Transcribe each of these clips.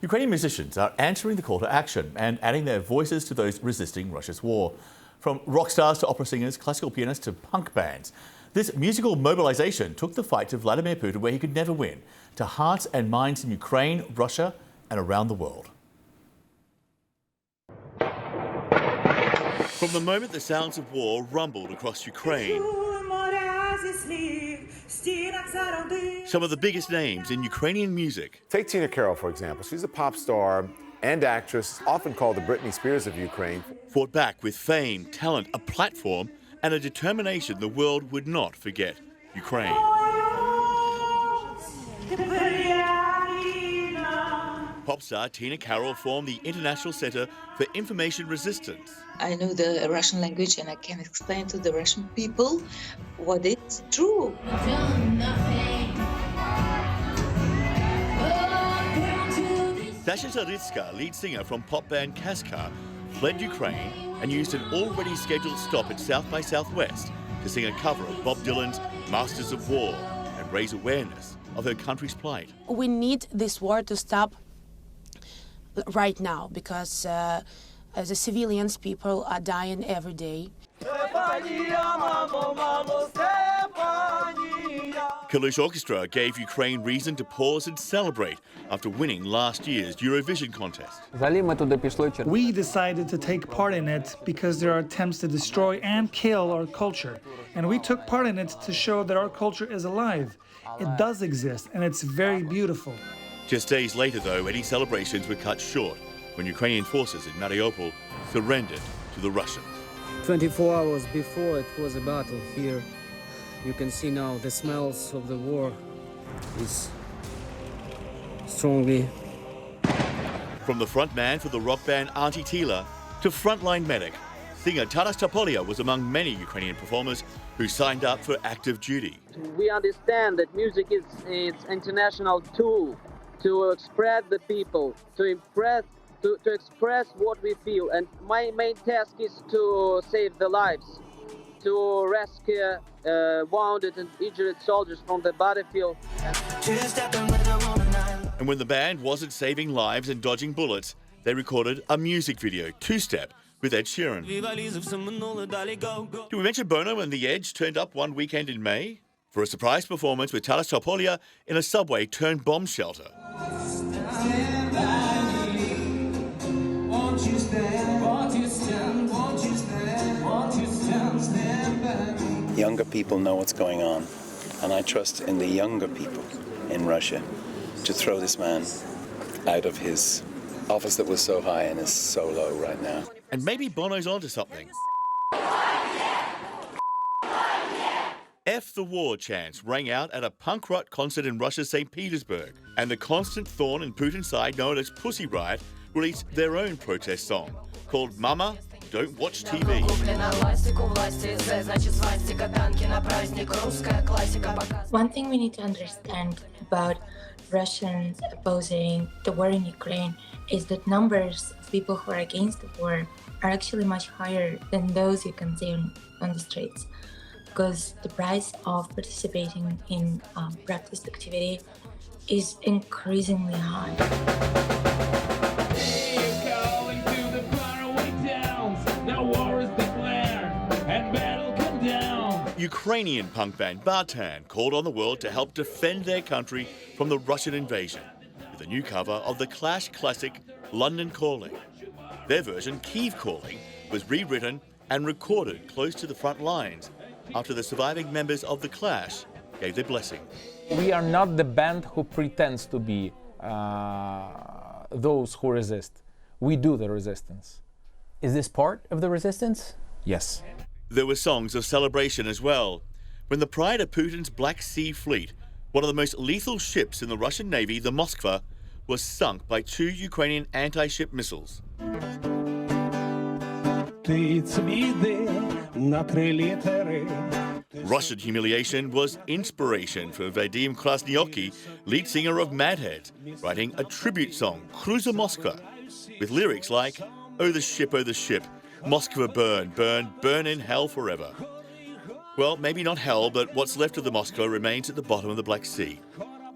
Ukrainian musicians are answering the call to action and adding their voices to those resisting Russia's war. From rock stars to opera singers, classical pianists to punk bands, this musical mobilization took the fight to Vladimir Putin where he could never win, to hearts and minds in Ukraine, Russia and around the world. From the moment the sounds of war rumbled across Ukraine, some of the biggest names in Ukrainian music. Take Tina Karol, for example. She's a pop star and actress, often called the Britney Spears of Ukraine. Fought back with fame, talent, a platform, and a determination the world would not forget. Ukraine. Pop star Tina Karol formed the International Center for Information Resistance. I know the Russian language and I can explain to the Russian people what it's true. Dasha Zaritska, lead singer from pop band Kaskar, fled Ukraine and used an already scheduled stop at South by Southwest to sing a cover of Bob Dylan's Masters of War and raise awareness of her country's plight. We need this war to stop right now because as a civilians, people are dying every day. Kalush Orchestra gave Ukraine reason to pause and celebrate after winning last year's Eurovision contest. We decided to take part in it because there are attempts to destroy and kill our culture. And we took part in it to show that our culture is alive. It does exist, and it's very beautiful. Just days later, though, any celebrations were cut short when Ukrainian forces in Mariupol surrendered to the Russians. 24 hours before it was a battle here. You can see now the smells of the war is strongly. From the front man for the rock band Antytila to frontline medic, singer Topolia was among many Ukrainian performers who signed up for active duty. We understand that music is an international tool to express the people, to express what we feel. And my main task is to save the lives, to rescue wounded and injured soldiers from the battlefield. And when the band wasn't saving lives and dodging bullets, they recorded a music video, Two-Step, with Ed Sheeran. Did we mention Bono and The Edge turned up one weekend in May? For a surprise performance with Topolia in a subway turned bomb shelter. Younger people know what's going on, and I trust in the younger people in Russia to throw this man out of his office that was so high and is so low right now. And maybe Bono's onto something. F the war chants rang out at a punk rock concert in Russia's St. Petersburg, and the constant thorn in Putin's side known as Pussy Riot released their own protest song called Mama, Don't Watch TV. One thing we need to understand about Russians opposing the war in Ukraine is that numbers of people who are against the war are actually much higher than those you can see on the streets, because the price of participating in protest activity is increasingly high. Ukrainian punk band Bartan called on the world to help defend their country from the Russian invasion with a new cover of the Clash classic London Calling. Their version, Kyiv Calling, was rewritten and recorded close to the front lines after the surviving members of the Clash gave their blessing. We are not the band who pretends to be those who resist. We do the resistance. Is this part of the resistance? Yes. There were songs of celebration as well, when the pride of Putin's Black Sea Fleet, one of the most lethal ships in the Russian Navy, the Moskva, was sunk by 2 Ukrainian anti-ship missiles. Russian humiliation was inspiration for Vadim Krasnyoki, lead singer of Madheads, writing a tribute song, Cruiser Moskva, with lyrics like, oh the ship, Moskva burn, burn, burn in hell forever. Well, maybe not hell, but what's left of the Moskva remains at the bottom of the Black Sea.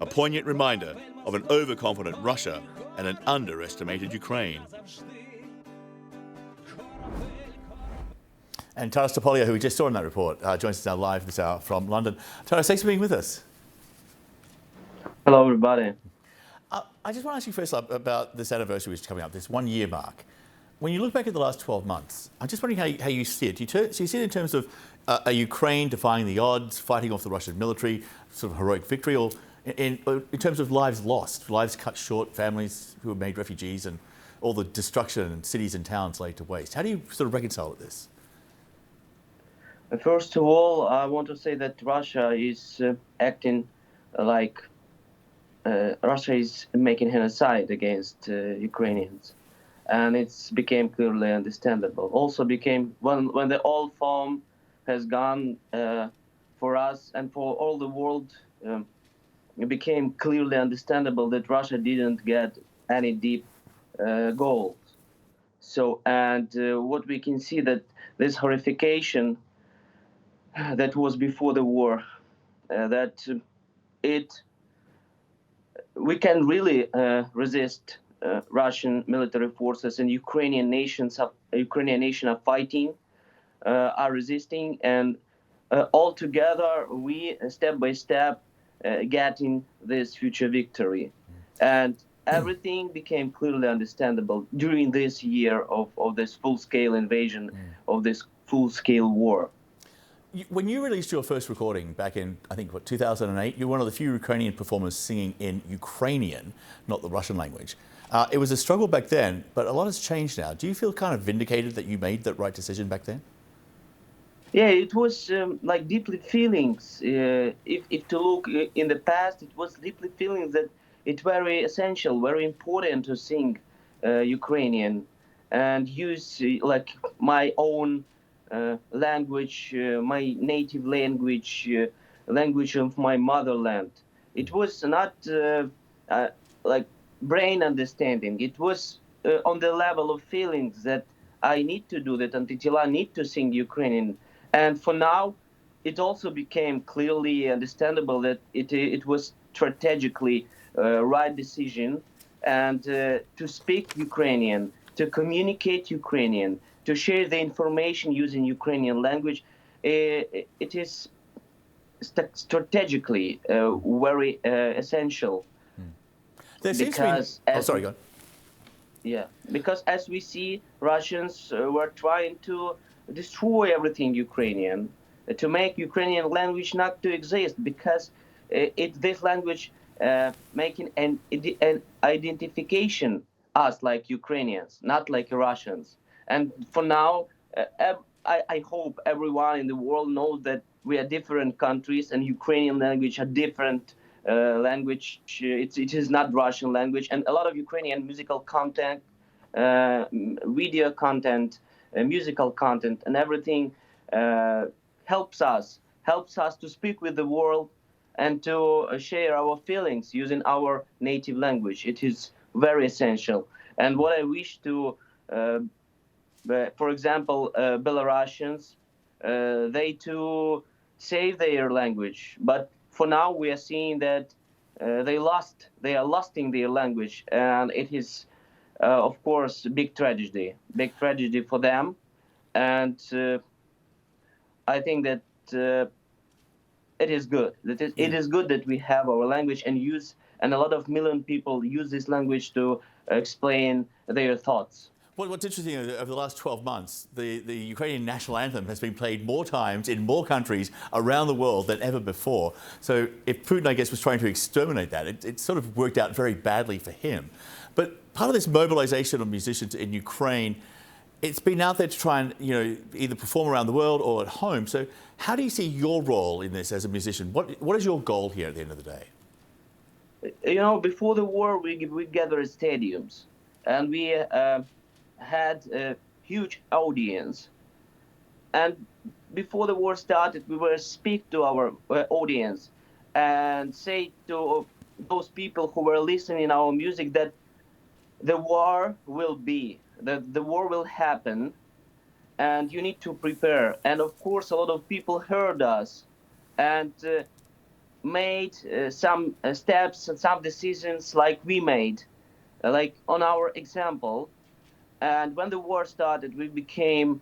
A poignant reminder of an overconfident Russia and an underestimated Ukraine. And Taras Topolia, who we just saw in that report, joins us now live this hour from London. Taras, thanks for being with us. Hello, everybody. I just want to ask you first about this anniversary which is coming up, this 1 year mark. When you look back at the last 12 months, I'm just wondering how you see it. So you see it in terms of a Ukraine defying the odds, fighting off the Russian military, sort of heroic victory, or in terms of lives lost, lives cut short, families who were made refugees, and all the destruction and cities and towns laid to waste. How do you sort of reconcile with this? First of all, I want to say that Russia is acting like Russia is making genocide against Ukrainians, and it's became clearly understandable. Also became when the old form has gone for us and for all the world, it became clearly understandable that Russia didn't get any deep goals. So, and what we can see that this horrification that was before the war, we can really resist Russian military forces, and Ukrainian nation are fighting, are resisting, and all together we step by step getting this future victory, and everything became clearly understandable during this year of this full-scale invasion, of this full-scale war. When you released your first recording back in, I think, 2008, you're one of the few Ukrainian performers singing in Ukrainian, not the Russian language. It was a struggle back then, but a lot has changed now. Do you feel kind of vindicated that you made that right decision back then? Yeah, it was like deeply feelings. If to look in the past, it was deeply feelings that it's very essential, very important to sing Ukrainian and use like my own language, my native language, language of my motherland. It was not like brain understanding. It was on the level of feelings that I need to do that, Antytila need to sing Ukrainian. And for now, it also became clearly understandable that it was strategically right decision, and to speak Ukrainian, to communicate Ukrainian, to share the information using Ukrainian language, it is strategically very essential. There seems to be... Oh, sorry, go on. Yeah, because as we see, Russians were trying to destroy everything Ukrainian, to make Ukrainian language not to exist, because this language making an identification us like Ukrainians, not like Russians. And for now, I hope everyone in the world knows that we are different countries, and Ukrainian language are different language. It is not Russian language, and a lot of Ukrainian musical content, video content, musical content, and everything helps us to speak with the world and to share our feelings using our native language. It is very essential. And what I wish to, for example, Belarusians, they too save their language, but for now we are seeing that they are losing their language, and it is of course a big tragedy for them. And I think that it is good that we have our language and a lot of million people use this language to explain their thoughts. What's interesting, over the last 12 months, the Ukrainian national anthem has been played more times in more countries around the world than ever before. So if Putin, I guess, was trying to exterminate that, it sort of worked out very badly for him. But part of this mobilization of musicians in Ukraine, it's been out there to try and, either perform around the world or at home. So how do you see your role in this as a musician? What is your goal here at the end of the day? Before the war, we gathered stadiums, and we had a huge audience. And before the war started, we will speak to our audience and say to those people who were listening our music that the war will be, that the war will happen, and you need to prepare. And of course, a lot of people heard us and made some steps and some decisions like we made. like on our example. And when the war started, we became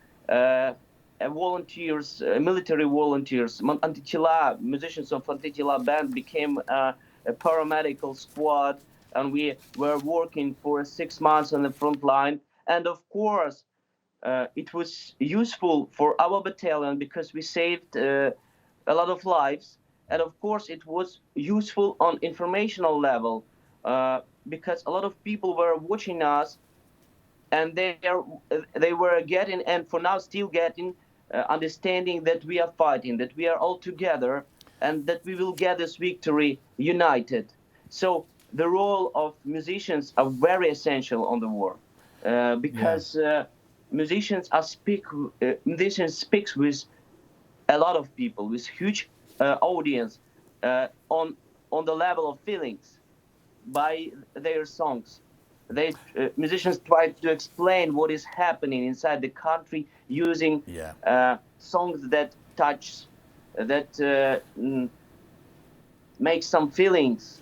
volunteers, military volunteers. Antytila, musicians of Antytila band became a paramedical squad, and we were working for 6 months on the front line. And of course, it was useful for our battalion because we saved a lot of lives. And of course, it was useful on informational level because a lot of people were watching us, and they were getting, and for now still getting, understanding that we are fighting, that we are all together, and that we will get this victory united. So the role of musicians are very essential on the war because musicians speaks with a lot of people, with huge audience on the level of feelings by their songs. Musicians try to explain what is happening inside the country using songs that touch, that make some feelings.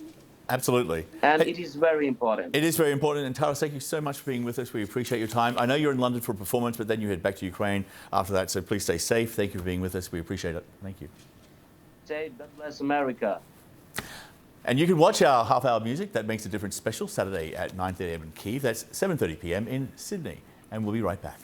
Absolutely. And it is very important. It is very important. And Taras, thank you so much for being with us. We appreciate your time. I know you're in London for a performance, but then you head back to Ukraine after that. So please stay safe. Thank you for being with us. We appreciate it. Thank you. God bless America. And you can watch our half-hour music That Makes a Difference special Saturday at 9:30 a.m. in Kyiv. That's 7:30 p.m. in Sydney. And we'll be right back.